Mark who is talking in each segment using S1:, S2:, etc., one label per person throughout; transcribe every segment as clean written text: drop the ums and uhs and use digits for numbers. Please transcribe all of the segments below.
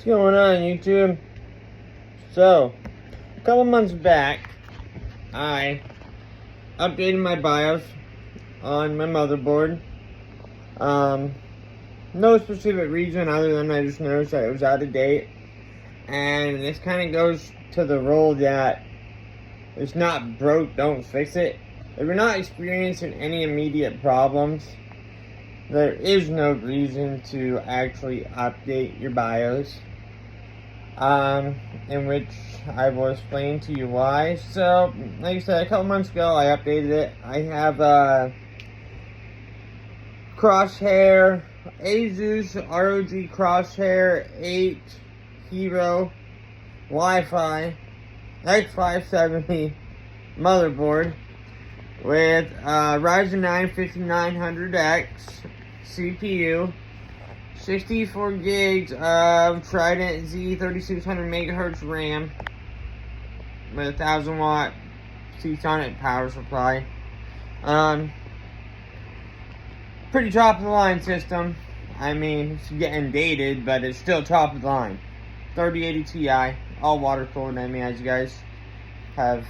S1: What's going on, YouTube? So, a couple months back, I updated my BIOS on my motherboard. No specific reason other than I just noticed that it was out of date. And this kind of goes to the rule that it's not broke, don't fix it. If you're not experiencing any immediate problems, there is no reason to actually update your BIOS. In which I will explain to you why. So, like I said, a couple months ago, I updated it. I have Crosshair, Asus ROG Crosshair 8 Hero Wi-Fi X570 motherboard with Ryzen 9 5900X CPU, 64 gigs of Trident Z3600 megahertz RAM with a 1000 watt Seasonic power supply. Pretty top of the line system. I mean, it's getting dated, but it's still top of the line. 3080 Ti, all water cooled. I mean, as you guys have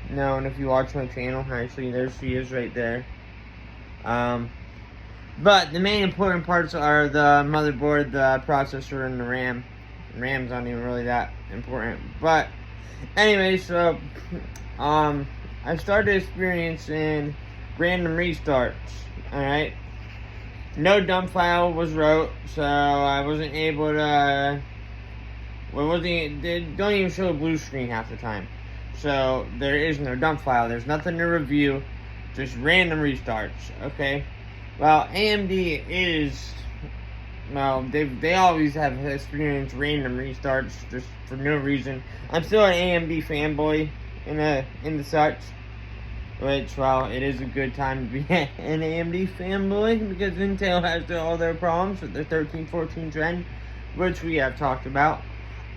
S1: known if you watch my channel. Actually, there she is right there. But the main important parts are the motherboard, the processor, and the RAM. RAM's not even really that important. But anyway, so I started experiencing random restarts. Alright. No dump file was wrote, so I wasn't able to. Don't even show a blue screen half the time. So there is no dump file. There's nothing to review. Just random restarts. Okay. Well, AMD is, well, they always have experienced random restarts just for no reason. I'm still an AMD fanboy in the such, which, well, it is a good time to be an AMD fanboy because Intel has all their problems with their 1314 trend, which we have talked about.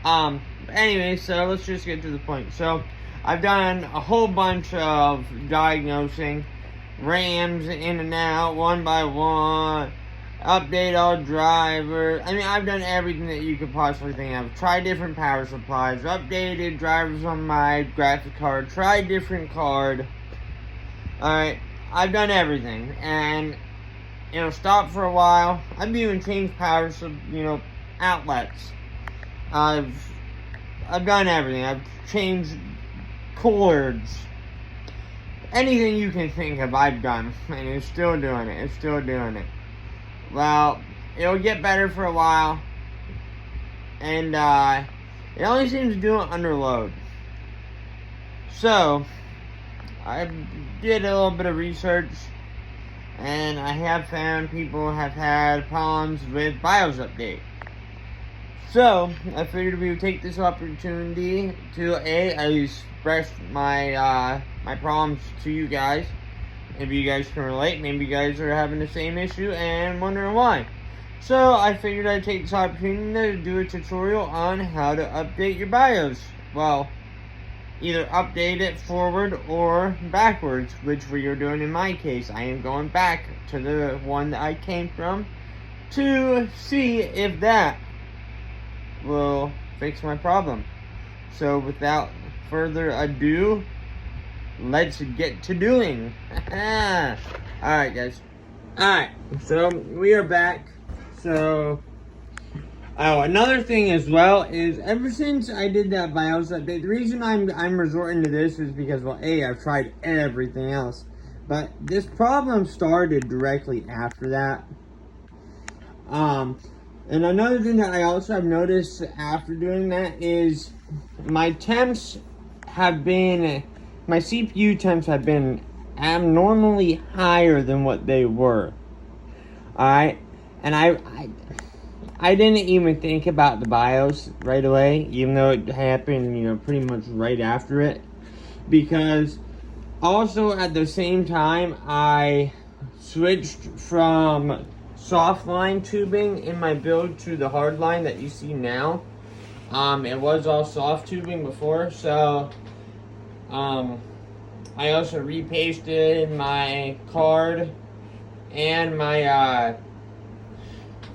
S1: Anyway, so let's just get to the point. So, I've done a whole bunch of diagnosing RAMs in and out, one by one, update all drivers. I mean, I've done everything that you could possibly think of. Tried different power supplies, updated drivers on my graphic card, tried different card. Alright, I've done everything, and, stopped for a while. I've even changed power, outlets. I've done everything. I've changed cords. Anything you can think of, I've done. And it's still doing it. It's still doing it. Well, it'll get better for a while. And, it only seems to do it under load. So, I did a little bit of research. And I have found people have had problems with BIOS update. So, I figured we would take this opportunity to, express my, my problems to you guys. Maybe you guys can relate. Maybe you guys are having the same issue and wondering why. So, I figured I'd take this opportunity to do a tutorial on how to update your BIOS. Well, either update it forward or backwards, which we are doing in my case. I am going back to the one that I came from to see if that will fix my problem. So without further ado, let's get to doing. Alright guys. Alright, so we are back. So another thing as well is ever since I did that BIOS update, the reason I'm resorting to this is because, well, I've tried everything else. But this problem started directly after that. And another thing that I also have noticed after doing that is my temps have been, my CPU temps have been abnormally higher than what they were. Alright? And I didn't even think about the BIOS right away, even though it happened, pretty much right after it. Because also at the same time, I switched from soft line tubing in my build to the hard line that you see now. It was all soft tubing before, so I also repasted my card and my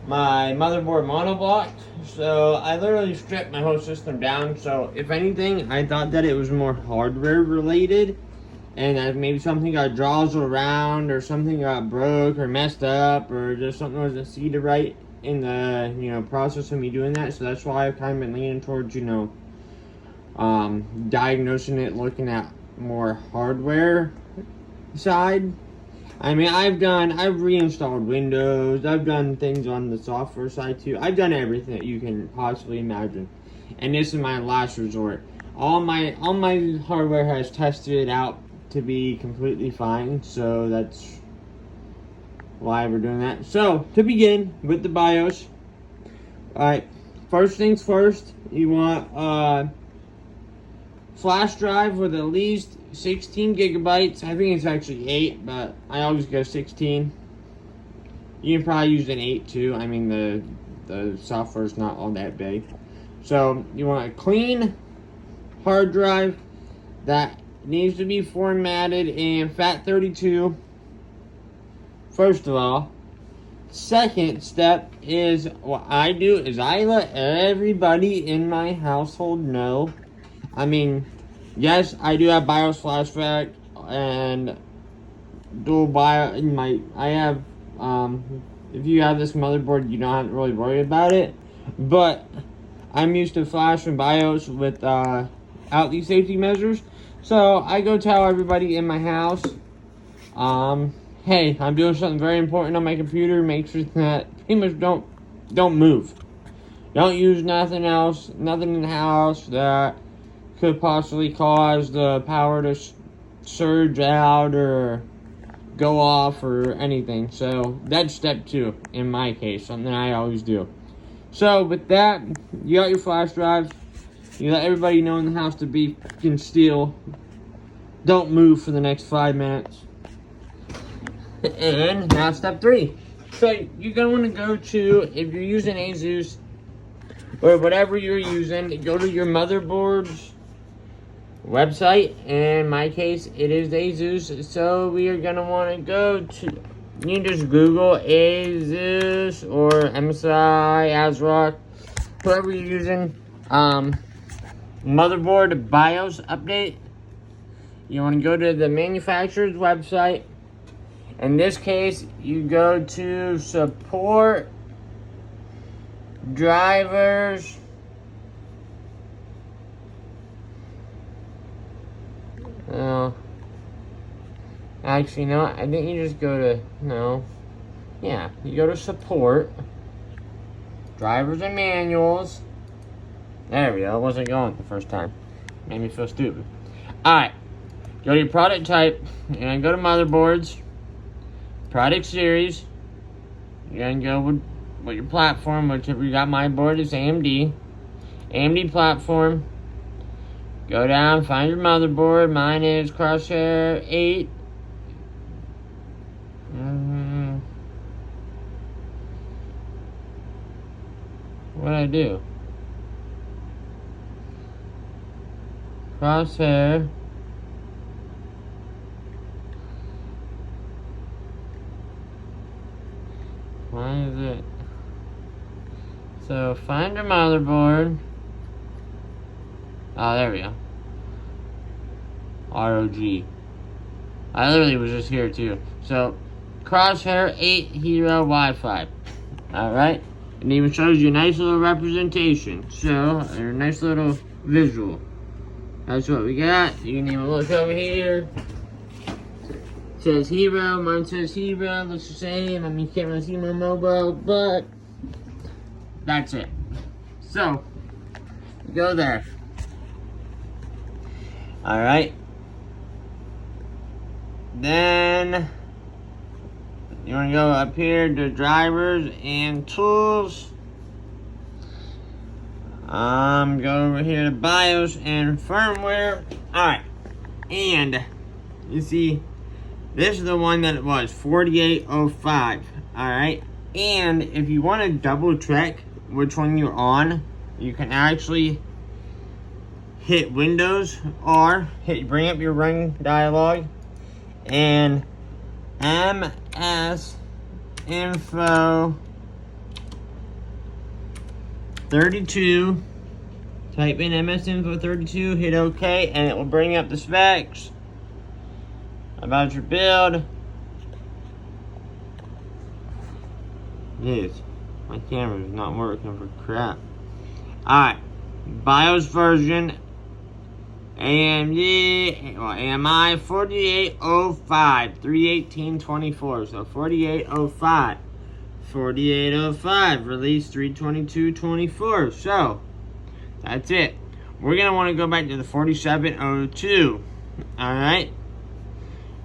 S1: my motherboard monoblocked. So I literally stripped my whole system down. So if anything, I thought that it was more hardware related, and that maybe something got jaws around, or something got broke or messed up, or just something wasn't seated right in the process of me doing that. So that's why I've kind of been leaning towards diagnosing it, looking at more hardware side. I mean, I've reinstalled Windows, I've done things on the software side too. I've done everything that you can possibly imagine. And this is my last resort. All my hardware has tested out to be completely fine, so that's why we're doing that. So, to begin with the BIOS. Alright, first things first, you want a flash drive with at least 16 gigabytes. I think it's actually 8, but I always go 16. You can probably use an 8 too. I mean, the software is not all that big. So you want a clean hard drive that needs to be formatted in FAT32. First of all. Second step is, what I do is I let everybody in my household know. I mean, yes, I do have BIOS flashback and dual BIOS. I have, if you have this motherboard, you don't have to really worry about it. But I'm used to flash and BIOS without these safety measures. So I go tell everybody in my house, hey, I'm doing something very important on my computer. Make sure that pretty much don't move. Don't use nothing else, nothing in the house that could possibly cause the power to surge out or go off or anything. So that's step 2 in my case, something I always do. So with that, you got your flash drive. You let everybody know in the house to be fucking still. Don't move for the next 5 minutes. And now step 3. So you're going to want to go to, if you're using ASUS or whatever you're using, go to your motherboard's website. In my case, it is ASUS. So we are going to want to go to, you can just Google ASUS or MSI, ASRock, whoever you're using, motherboard BIOS update. You want to go to the manufacturer's website. In this case, you go to support drivers. Actually, no, I think you just go to, you go to support drivers and manuals. There we go, it wasn't going the first time. Made me feel stupid. Alright, go to your product type, and go to motherboards. Product series, you're going to go with your platform, whichever you got. My board is AMD. AMD platform. Go down, find your motherboard. Mine is Crosshair 8. What'd I do? Crosshair. Why is it? So find your motherboard. Oh, there we go. ROG. I literally was just here too. So Crosshair 8 Hero Wi-Fi. Alright. It even shows you a nice little representation. So, a nice little visual. That's what we got. You can even look over here. Says Hero, mine says Hero, looks the same. I mean, you can't really see my mobile, but that's it. So, go there. Alright. Then, you want to go up here to drivers and tools. Go over here to BIOS and firmware. Alright. And, you see, this is the one that it was, 4805, alright? And if you want to double check which one you're on, you can actually hit Windows R, bring up your run dialog, and MS Info 32. Type in MSInfo32, hit OK, and it will bring up the specs about your build. Jeez, my camera is not working for crap. Alright, BIOS version AMD, well, AMI 4805, 31824. So 4805. 4805, release 32224. So, that's it. We're going to want to go back to the 4702. Alright?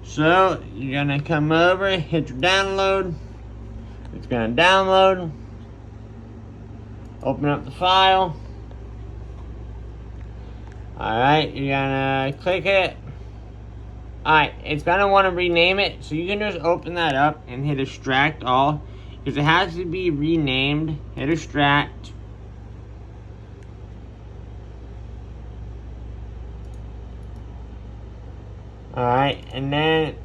S1: So, you're going to come over, hit your download. It's going to download. Open up the file. Alright, you're going to click it. Alright, it's going to want to rename it. So, you can just open that up and hit extract all. Because it has to be renamed. Hit extract. Alright, and then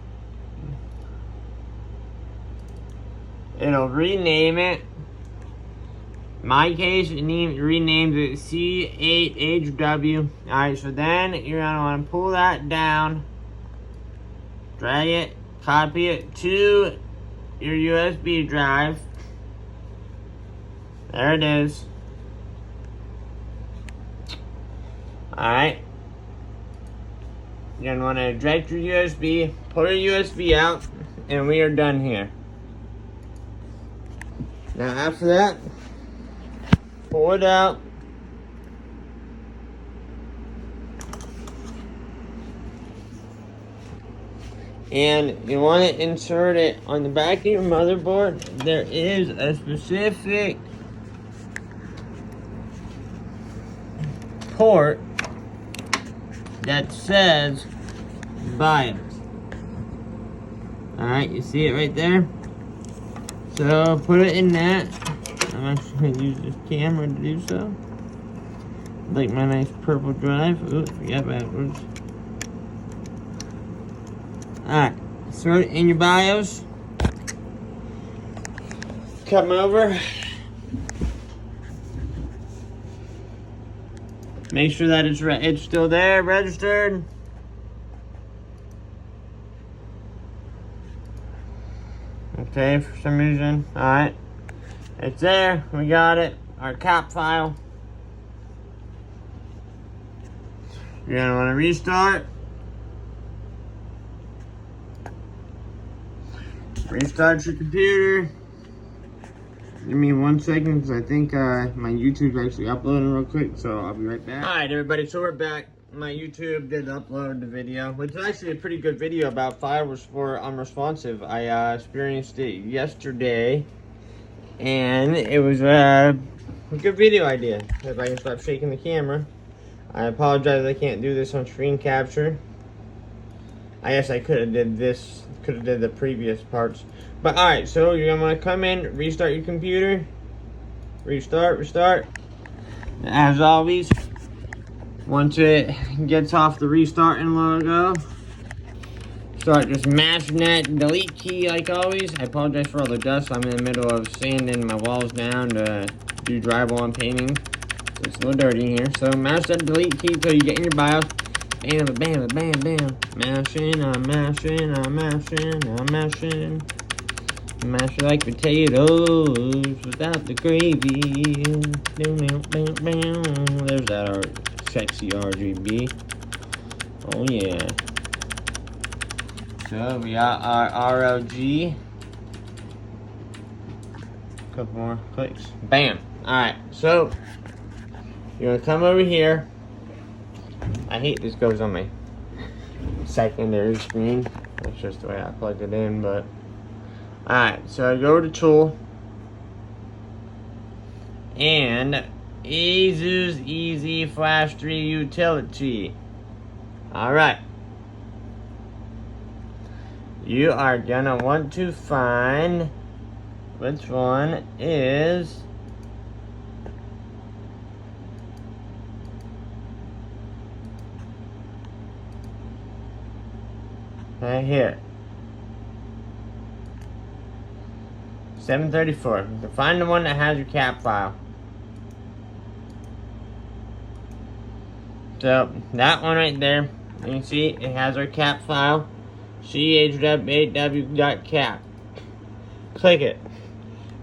S1: it'll rename it. In my case, it renamed it C8HW. Alright, so then you're going to want to pull that down, drag it, copy it to your USB drive. There it is. Alright. You're going to want to eject your USB, pull your USB out, and we are done here. Now after that, pull it out. And you want to insert it on the back of your motherboard. There is a specific port that says BIOS. Alright, you see it right there? So put it in that. I'm actually going to use this camera to do so. Like my nice purple drive. Oops, yeah, backwards. Alright, throw it in your BIOS. Come over. Make sure that it's still there, registered. Okay, for some reason. Alright. It's there. We got it. Our cap file. You're going to want to restart. Restart your computer. Give me 1 second because I think my YouTube's actually uploading real quick, so I'll be right back. Alright everybody, so we're back. My YouTube did upload the video, which is actually a pretty good video about firewalls for unresponsive. I experienced it yesterday, and it was a good video idea. If I can stop shaking the camera. I apologize I can't do this on screen capture. I guess I could have did this, could have did the previous parts. But alright, so you're going to want to come in, restart your computer. Restart. As always, once it gets off the restarting logo, start just mashing that delete key like always. I apologize for all the dust. I'm in the middle of sanding my walls down to do drywall and painting. So it's a little dirty here. So mash that delete key until you get in your BIOS. Bam, bam, bam, bam. Mashing, I'm mashing, I'm mashing, I'm mashing. Mash it like potatoes without the gravy. There's that sexy RGB. Oh yeah. So we got our RLG. Couple more clicks. Bam. Alright, so you're gonna come over here. I hate this goes on my secondary screen. That's just the way I plugged it in, but alright, so go to tool and ASUS Easy Flash 3 Utility. Alright. You are gonna want to find which one is right here. 734. So find the one that has your cap file. So that one right there, you can see it has our cap file, chw8w.cap. Click it.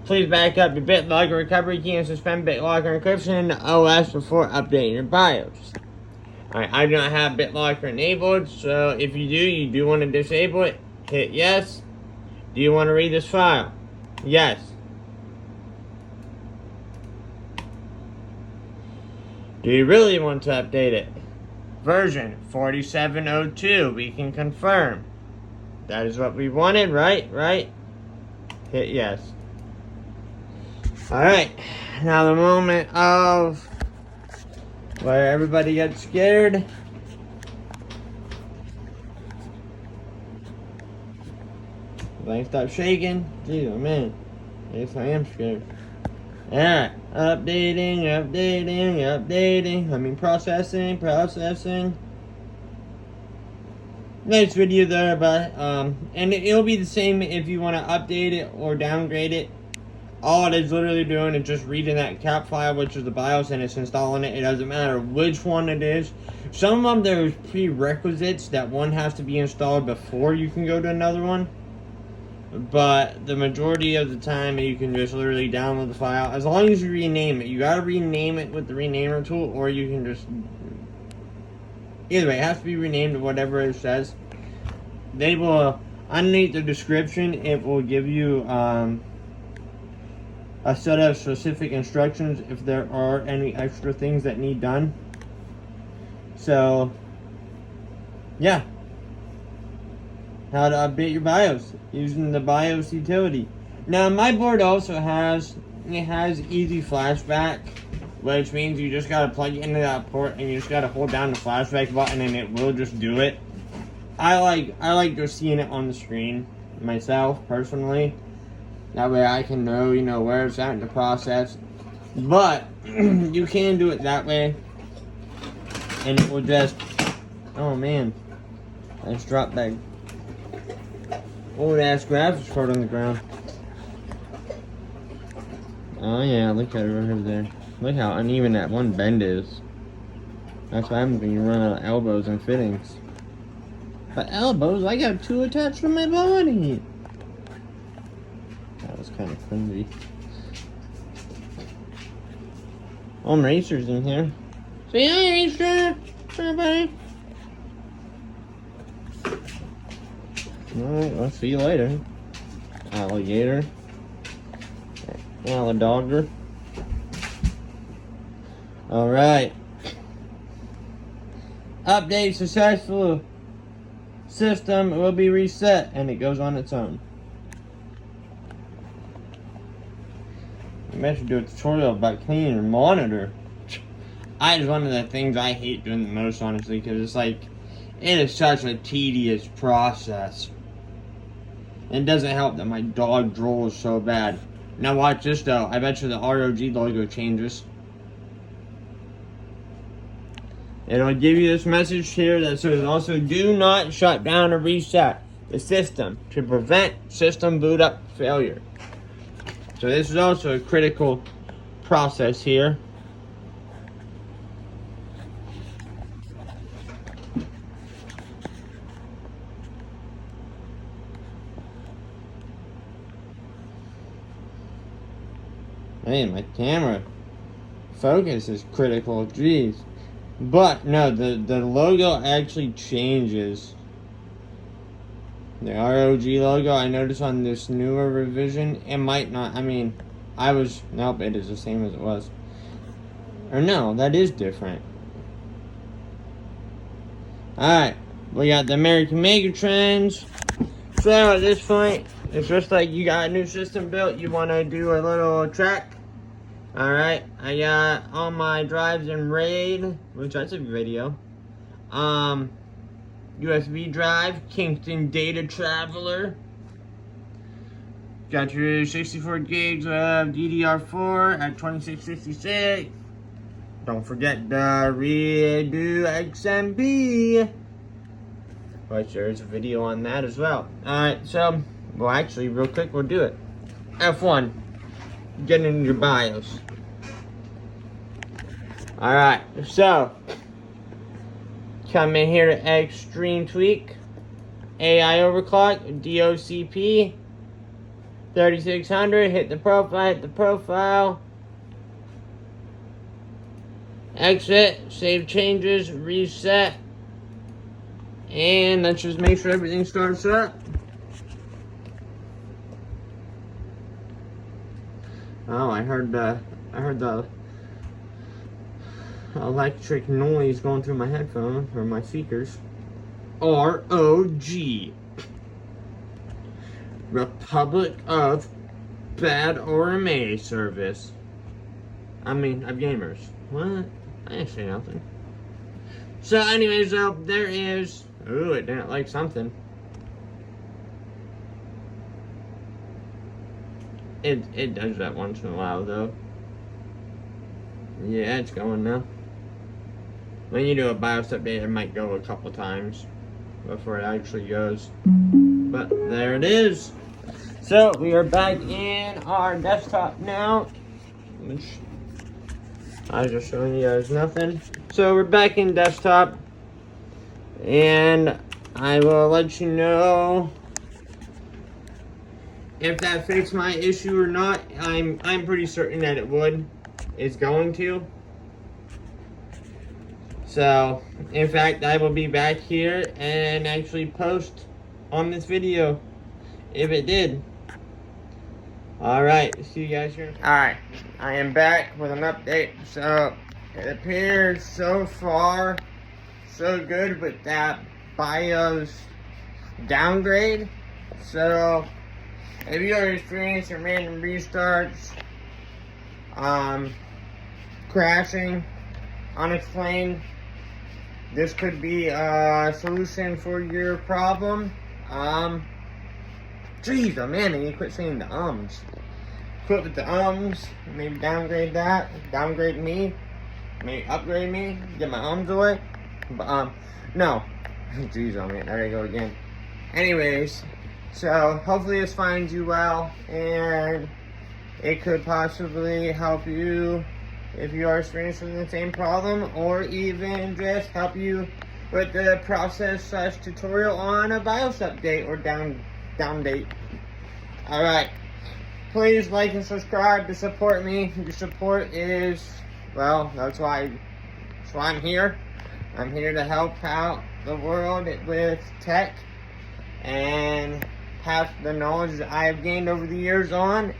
S1: Please back up your BitLocker recovery key and suspend BitLocker encryption in the OS before updating your BIOS. Alright, I do not have BitLocker enabled, so if you do want to disable it, hit yes. Do you want to read this file? Yes. Do you really want to update it? Version 4702, we can confirm. That is what we wanted, right? Right? Hit yes. Alright, now the moment of where everybody gets scared. Things stop shaking. Jeez, oh man. I guess I am scared. Alright, updating. Processing. Nice video there, but and it'll be the same if you want to update it or downgrade it. All it is literally doing is just reading that cap file, which is the BIOS, and it's installing it. It doesn't matter which one it is. Some of them, there's prerequisites that one has to be installed before you can go to another one. But the majority of the time, you can just literally download the file. As long as you rename it. You gotta rename it with the renamer tool, or you can just... Either way, it has to be renamed to whatever it says. They will... Underneath the description, it will give you... a set of specific instructions if there are any extra things that need done. So, yeah. How to update your BIOS using the BIOS utility. Now, my board also has easy flashback, which means you just gotta plug it into that port and you just gotta hold down the flashback button and it will just do it. I like just seeing it on the screen myself personally. That way I can know, where it's at in the process. But, you can do it that way. And it will just... Oh, man. I just dropped that old-ass graphics card on the ground. Oh, yeah. Look at it over there. Look how uneven that one bend is. That's what happens when you run out of elbows and fittings. But elbows? I got 2 attached to my body. That was kind of cringy. Racer's in here. Say hi, Racer! Everybody! Alright, I'll see you later. Alligator. Alligator. Alright. Update successful. System will be reset and it goes on its own. I should do a tutorial about cleaning your monitor. That is one of the things I hate doing the most, honestly, because it's like, it is such a tedious process. It doesn't help that my dog drools so bad. Now watch this though, I bet you the ROG logo changes. It'll give you this message here that says also, do not shut down or reset the system to prevent system boot up failure. So this is also a critical process here. Man, my camera focus is critical, jeez. But no, the logo actually changes. The ROG logo, I noticed on this newer revision, it might not, nope, it is the same as it was. Or no, that is different. Alright, we got the American Megatrends. So at this point, it's just like you got a new system built, you want to do a little track. Alright, I got all my drives in RAID, which that's a video. USB drive, Kingston Data Traveler. Got your 64 gigs of DDR4 at 2666. Don't forget the Redo XMP. Right, there's a video on that as well. Alright, so, well actually, real quick, we'll do it. F1, get into your BIOS. Alright, so, Come in here to Extreme Tweak, AI Overclock, DOCP, 3600, hit the profile, exit, save changes, reset, and let's just make sure everything starts up. Oh, I heard the electric noise going through my headphones or my speakers. ROG, Republic of Bad RMA service. I mean, of gamers. What? I didn't say nothing. So, anyways, there is. Ooh, it didn't like something. It does that once in a while, though. Yeah, it's going now. When you do a BIOS update, it might go a couple times before it actually goes. But there it is. So, we are back in our desktop now. Which I was just showing you guys nothing. So, we're back in desktop. And I will let you know if that fixed my issue or not. I'm pretty certain that it would. It's going to. So, in fact, I will be back here and actually post on this video if it did. Alright, see you guys here. Alright, I am back with an update. So, it appears so far so good with that BIOS downgrade. So, if you are experiencing random restarts, crashing, unexplained, this could be a solution for your problem. Jeez, oh man, I need to quit saying the ums. Quit with the ums, maybe downgrade that, downgrade me, maybe upgrade me, get my ums away. But, no. Jeez, oh man, there I go again. Anyways, so hopefully this finds you well, and it could possibly help you if you are experiencing the same problem, or even just help you with the process / tutorial on a BIOS update or down date. Alright, please like and subscribe to support me. Your support is, well, that's why I'm here. I'm here to help out the world with tech and pass the knowledge that I have gained over the years on.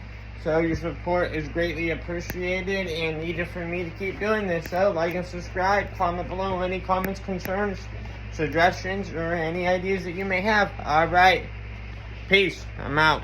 S1: So your support is greatly appreciated and needed for me to keep doing this. So like and subscribe, comment below any comments, concerns, suggestions, or any ideas that you may have. Alright, peace, I'm out.